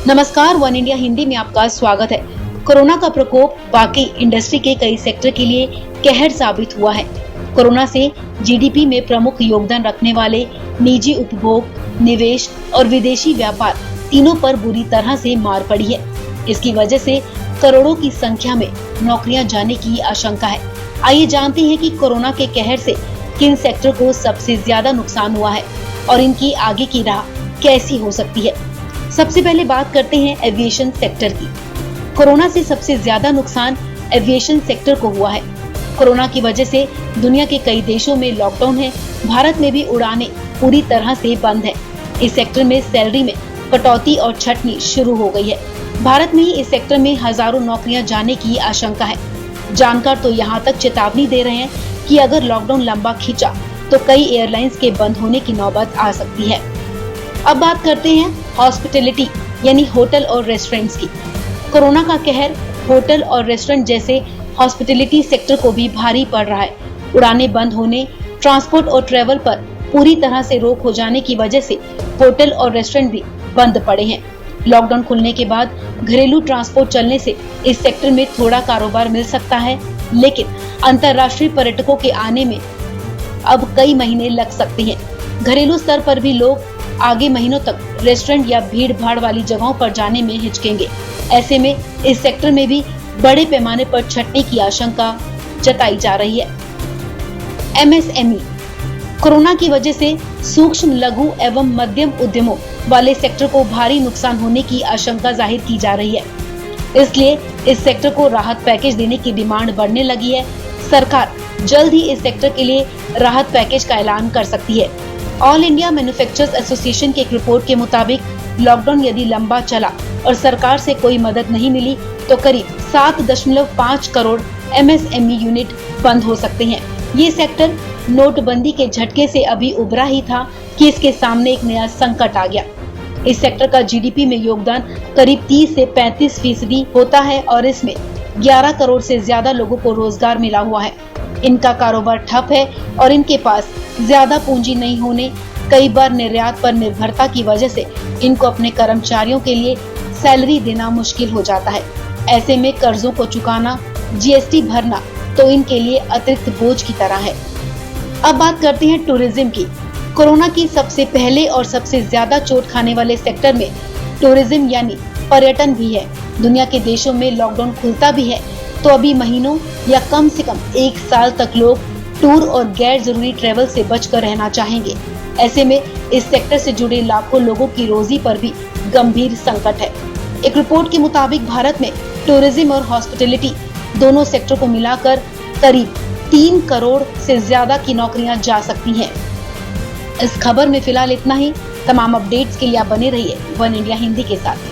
नमस्कार, one India Hindi में आपका स्वागत है। कोरोना का प्रकोप वाकई इंडस्ट्री के कई सेक्टर के लिए कहर साबित हुआ है। कोरोना से जीडीपी में प्रमुख योगदान रखने वाले निजी उपभोग, निवेश और विदेशी व्यापार तीनों पर बुरी तरह से मार पड़ी है। इसकी वजह से करोड़ों की संख्या में नौकरियां जाने की आशंका है। आइए जानते हैं कि कोरोना के कहर से किन सेक्टर को सबसे ज्यादा नुकसान हुआ है और इनकी आगे की राह कैसी हो सकती है। सबसे पहले बात करते हैं एविएशन सेक्टर की। कोरोना से सबसे ज्यादा नुकसान एविएशन सेक्टर को हुआ है। कोरोना की वजह से दुनिया के कई देशों में लॉकडाउन है। भारत में भी उड़ानें पूरी तरह से बंद है। इस सेक्टर में सैलरी में कटौती और छटनी शुरू हो गई है। भारत में ही इस सेक्टर में हजारों नौकरियां जाने की आशंका है। जानकार तो यहाँ तक चेतावनी दे रहे हैं कि अगर लॉकडाउन लंबा खींचा तो कई एयरलाइंस के बंद होने की नौबत आ सकती है। अब बात करते हैं हॉस्पिटैलिटी यानी होटल और रेस्टोरेंट्स की। कोरोना का कहर होटल और रेस्टोरेंट जैसे हॉस्पिटैलिटी सेक्टर को भी भारी पड़ रहा है। उड़ानें बंद होने, ट्रांसपोर्ट और ट्रेवल पर पूरी तरह से रोक हो जाने की वजह से होटल और रेस्टोरेंट भी बंद पड़े हैं। लॉकडाउन खुलने के बाद घरेलू ट्रांसपोर्ट चलने से इस सेक्टर में थोड़ा कारोबार मिल सकता है, लेकिन अंतर्राष्ट्रीय पर्यटकों के आने में अब कई महीने लग सकते हैं। घरेलू स्तर पर भी लोग आगे महीनों तक रेस्टोरेंट या भीड़ भाड़ वाली जगहों पर जाने में हिचकेंगे। ऐसे में इस सेक्टर में भी बड़े पैमाने पर छटने की आशंका जताई जा रही है। एमएसएमई कोरोना की वजह से सूक्ष्म, लघु एवं मध्यम उद्यमों वाले सेक्टर को भारी नुकसान होने की आशंका जाहिर की जा रही है। इसलिए इस सेक्टर को राहत पैकेज देने की डिमांड बढ़ने लगी है। सरकार जल्द ही इस सेक्टर के लिए राहत पैकेज का ऐलान कर सकती है। ऑल इंडिया मैन्युफैक्चरर्स एसोसिएशन की एक रिपोर्ट के मुताबिक लॉकडाउन यदि लंबा चला और सरकार से कोई मदद नहीं मिली तो करीब 7.5 करोड़ एमएसएमई यूनिट बंद हो सकते हैं। ये सेक्टर नोटबंदी के झटके से अभी उभरा ही था कि इसके सामने एक नया संकट आ गया। इस सेक्टर का जीडीपी में योगदान करीब 30 से 35% होता है और इसमें 11 करोड़ से ज्यादा लोगों को रोजगार मिला हुआ है। इनका कारोबार ठप है और इनके पास ज्यादा पूंजी नहीं होने, कई बार निर्यात पर निर्भरता की वजह से इनको अपने कर्मचारियों के लिए सैलरी देना मुश्किल हो जाता है। ऐसे में कर्जों को चुकाना, जीएसटी भरना तो इनके लिए अतिरिक्त बोझ की तरह है। अब बात करते हैं टूरिज्म की। कोरोना की सबसे पहले और सबसे ज्यादा चोट खाने वाले सेक्टर में टूरिज्म यानी पर्यटन भी है। दुनिया के देशों में लॉकडाउन खुलता भी है तो अभी महीनों या कम से कम 1 साल तक लोग टूर और गैर जरूरी ट्रेवल से बचकर रहना चाहेंगे। ऐसे में इस सेक्टर से जुड़े लाखों लोगों की रोजी पर भी गंभीर संकट है। एक रिपोर्ट के मुताबिक भारत में टूरिज्म और हॉस्पिटैलिटी दोनों सेक्टर को मिलाकर करीब 3 करोड़ से ज्यादा की नौकरियां जा सकती हैं। इस खबर में फिलहाल इतना ही। तमाम अपडेट्स के लिए आप बने रहिए वन इंडिया हिंदी के साथ।